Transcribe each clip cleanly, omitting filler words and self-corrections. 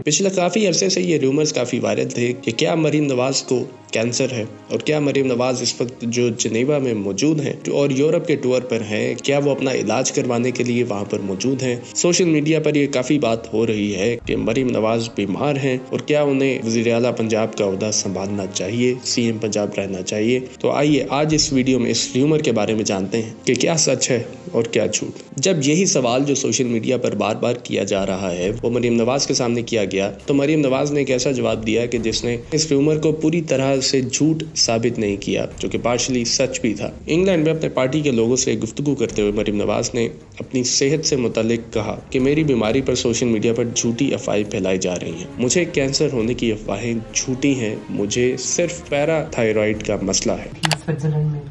पिछले काफी अरसे से ये रूमर्स काफी वायरल थे कि क्या मरीम नवाज को कैंसर है और क्या मरीम नवाज इस वक्त जो जिनेवा में मौजूद हैं और यूरोप के टूर पर हैं, क्या वो अपना इलाज करवाने के लिए वहां पर मौजूद हैं। सोशल मीडिया पर ये काफी बात हो रही है कि मरीम नवाज बीमार हैं और क्या उन्हें वज़ीर आला पंजाब का ओहदा संभालना चाहिए, सीएम पंजाब रहना चाहिए। तो आइए आज इस वीडियो में इस र्यूमर के बारे में जानते हैं कि क्या सच है और क्या झूठ। जब यही सवाल जो सोशल मीडिया पर बार बार किया जा रहा है वो मरीम नवाज के सामने किया गया, तो मरीम नवाज ने एक ऐसा जवाब दिया कि जिसने इस र्यूमर को पूरी तरह से झूठ साबित नहीं किया, जो कि पार्शली सच भी था। इंग्लैंड में अपने पार्टी के लोगों से गुफ्तगू करते हुए मरीम नवाज ने अपनी सेहत से मुतालिक कहा कि मेरी बीमारी पर सोशल मीडिया पर झूठी अफवाहें फैलाई जा रही हैं। मुझे कैंसर होने की अफवाहें झूठी हैं, मुझे सिर्फ पैराथायरॉइड का मसला है। स्विट्जरलैंड में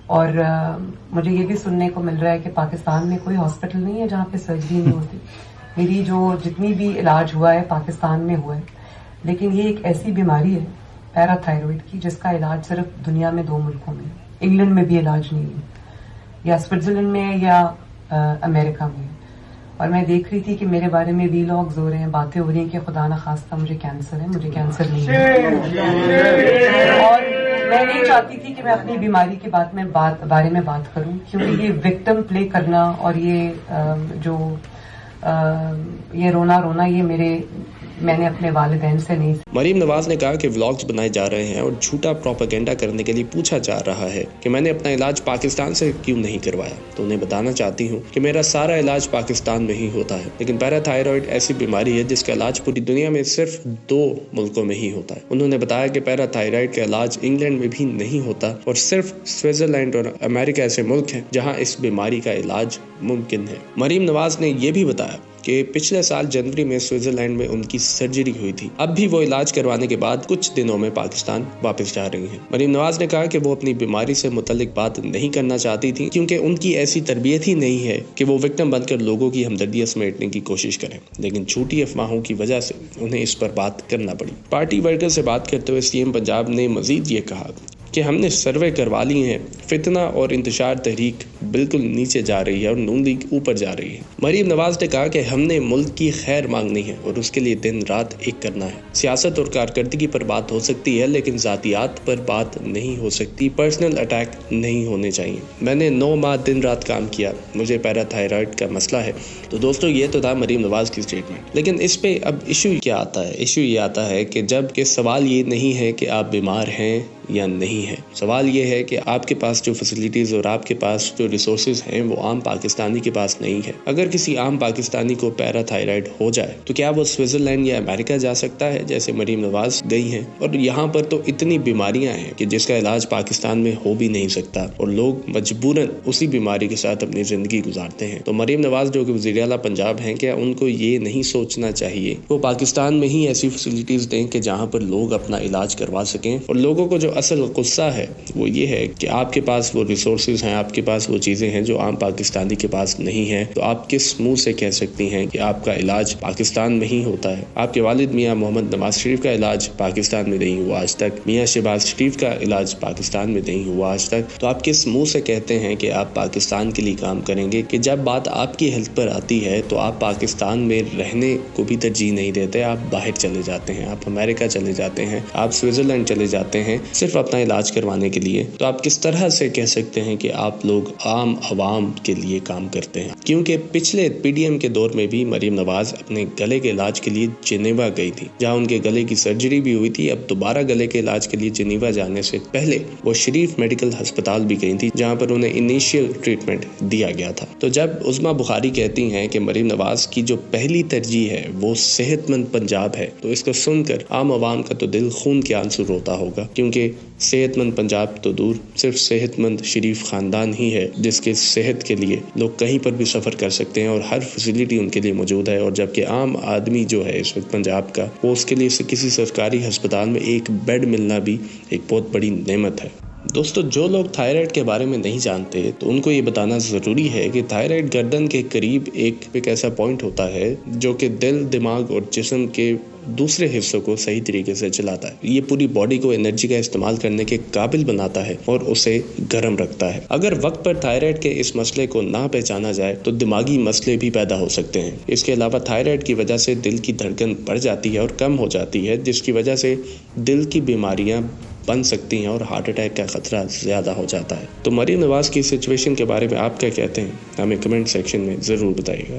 और मुझे ये भी सुनने को मिल रहा है कि पाकिस्तान में कोई हॉस्पिटल नहीं है जहाँ पे सर्जरी नहीं होती। मेरी जो जितनी भी इलाज हुआ है पाकिस्तान में हुआ है, लेकिन ये एक ऐसी बीमारी है पैराथायरॉइड की जिसका इलाज सिर्फ दुनिया में 2 मुल्कों में, इंग्लैंड में भी इलाज नहीं है, या स्विट्जरलैंड में या अमेरिका में। और मैं देख रही थी कि मेरे बारे में वीलॉग्स हो रहे हैं, बातें हो रही हैं कि खुदा न खास्ता मुझे कैंसर है, मुझे कैंसर नहीं है। और मैं नहीं चाहती थी कि मैं अपनी बीमारी के बारे में बात करूं, क्योंकि ये विक्टिम प्ले करना और ये रोना ये मैंने अपने वालिदैन से नहीं। मरीम नवाज ने कहा कि व्लॉग्स बनाए जा रहे हैं और झूठा प्रोपेगेंडा करने के लिए पूछा जा रहा है कि मैंने अपना इलाज पाकिस्तान से क्यों नहीं करवाया। तो उन्हें बताना चाहती हूँ कि मेरा सारा इलाज पाकिस्तान में ही होता है, लेकिन पैराथायरॉइड ऐसी बीमारी है जिसका इलाज पूरी दुनिया में सिर्फ 2 मुल्कों में ही होता है। उन्होंने बताया कि पैराथायरॉइड का इलाज इंग्लैंड में भी नहीं होता और सिर्फ स्विट्जरलैंड और अमेरिका ऐसे मुल्क हैं जहाँ इस बीमारी का इलाज मुमकिन है। मरीम नवाज ने यह भी बताया कि पिछले साल जनवरी में स्विट्जरलैंड में उनकी सर्जरी हुई थी। अब भी वो इलाज करवाने के बाद कुछ दिनों में पाकिस्तान वापस जा रही हैं। मरीम नवाज ने कहा कि वो अपनी बीमारी से मुतल्लिक बात नहीं करना चाहती थी, क्योंकि उनकी ऐसी तरबियत ही नहीं है कि वो विक्टिम बनकर लोगों की हमदर्दियां समेटने की कोशिश करें, लेकिन झूठी अफवाहों की वजह से उन्हें इस पर बात करना पड़ी। पार्टी वर्कर से बात करते हुए सीएम पंजाब ने मजीद ये कहा कि हमने सर्वे करवा लिए हैं, फितना और इंतशार तहरीक बिल्कुल नीचे जा रही है और नून लीग ऊपर जा रही है। मरीम नवाज ने कहा कि हमने मुल्क की खैर मांगनी है और उसके लिए दिन रात एक करना है। सियासत और कारकर्दगी पर बात हो सकती है, लेकिन जातियात पर बात नहीं हो सकती, पर्सनल अटैक नहीं होने चाहिए। मैंने 9 माह दिन रात काम किया, मुझे पैराथायरॉइड का मसला है। तो दोस्तों ये तो था मरीम नवाज की स्टेटमेंट, लेकिन इस पे अब इशू क्या आता है? इशू ये आता है कि जब के सवाल ये नहीं है कि आप बीमार हैं या नहीं है, सवाल ये है कि आपके पास जो फैसिलिटीज और आपके पास जो रिसोर्सेज हैं वो आम पाकिस्तानी के पास नहीं है। अगर किसी आम पाकिस्तानी को पैराथायरॉइड हो जाए तो क्या वो स्विट्जरलैंड या अमेरिका जा सकता है जैसे मरीम नवाज गई हैं? और यहाँ पर तो इतनी बीमारियां हैं कि जिसका इलाज पाकिस्तान में हो भी नहीं सकता और लोग मजबूरन उसी बीमारी के साथ अपनी जिंदगी गुजारते हैं। तो मरीम नवाज जो कि वज़ीर आला पंजाब हैं, क्या उनको ये नहीं सोचना चाहिए वो पाकिस्तान में ही ऐसी फैसिलिटीज दें कि जहाँ पर लोग अपना इलाज करवा सकें? और लोगों को जो असल गुस्सा है वो ये है कि आपके पास वो रिसोर्सेज हैं, आपके पास वो चीज़ें हैं जो आम पाकिस्तानी के पास नहीं है। तो आप किस मुंह से कह सकती हैं कि आपका इलाज पाकिस्तान में ही होता है? आपके वालिद मियाँ मोहम्मद नवाज शरीफ का इलाज पाकिस्तान में नहीं हुआ आज तक, मियाँ शहबाज शरीफ का इलाज पाकिस्तान में नहीं हुआ आज तक। तो आप किस मुंह से कहते हैं कि आप पाकिस्तान के लिए काम करेंगे कि जब बात आपकी हेल्थ पर आती है तो आप पाकिस्तान में रहने को भी तरजीह नहीं देते, आप बाहर चले जाते हैं, आप अमेरिका चले जाते हैं, आप स्विट्जरलैंड चले जाते हैं सिर्फ अपना इलाज करवाने के लिए। तो आप किस तरह से कह सकते हैं कि आप लोग आम आवाम के लिए काम करते हैं? क्योंकि पिछले पीडीएम के दौर में भी मरीम नवाज अपने गले के इलाज के लिए जिनेवा गई थी, जहां उनके गले की सर्जरी भी हुई थी। अब दोबारा गले के इलाज के लिए जिनेवा जाने से पहले वो शरीफ मेडिकल अस्पताल भी गई थी, जहां पर उन्हें इनिशियल ट्रीटमेंट दिया गया था। तो जब उस्मा बुखारी कहती हैं कि मरीम नवाज की जो पहली तरजीह है वो सेहतमंद पंजाब है, तो इसको सुनकर आम आवाम का तो दिल खून के आंसू रोता होगा, क्योंकि सेहतमंद पंजाब तो दूर, सिर्फ सेहतमंद शरीफ खानदान ही है जिसके सेहत के लिए लोग कहीं पर भी सफ़र कर सकते हैं और हर फैसिलिटी उनके लिए मौजूद है। और जबकि आम आदमी जो है इस वक्त पंजाब का, वो उसके लिए किसी सरकारी अस्पताल में एक बेड मिलना भी एक बहुत बड़ी नेमत है। दोस्तों, जो लोग थायराइड के बारे में नहीं जानते तो उनको ये बताना ज़रूरी है कि थायराइड गर्दन के करीब एक ऐसा पॉइंट होता है जो कि दिल, दिमाग और जिस्म के दूसरे हिस्सों को सही तरीके से चलाता है। ये पूरी बॉडी को एनर्जी का इस्तेमाल करने के काबिल बनाता है और उसे गर्म रखता है। अगर वक्त पर थायराइड के इस मसले को ना पहचाना जाए तो दिमागी मसले भी पैदा हो सकते हैं। इसके अलावा थायराइड की वजह से दिल की धड़कन बढ़ जाती है और कम हो जाती है, जिसकी वजह से दिल की बीमारियां बन सकती हैं और हार्ट अटैक का खतरा ज़्यादा हो जाता है। तो मरीम नवाज की सिचुएशन के बारे में आप क्या कहते हैं? हमें कमेंट सेक्शन में ज़रूर बताइएगा।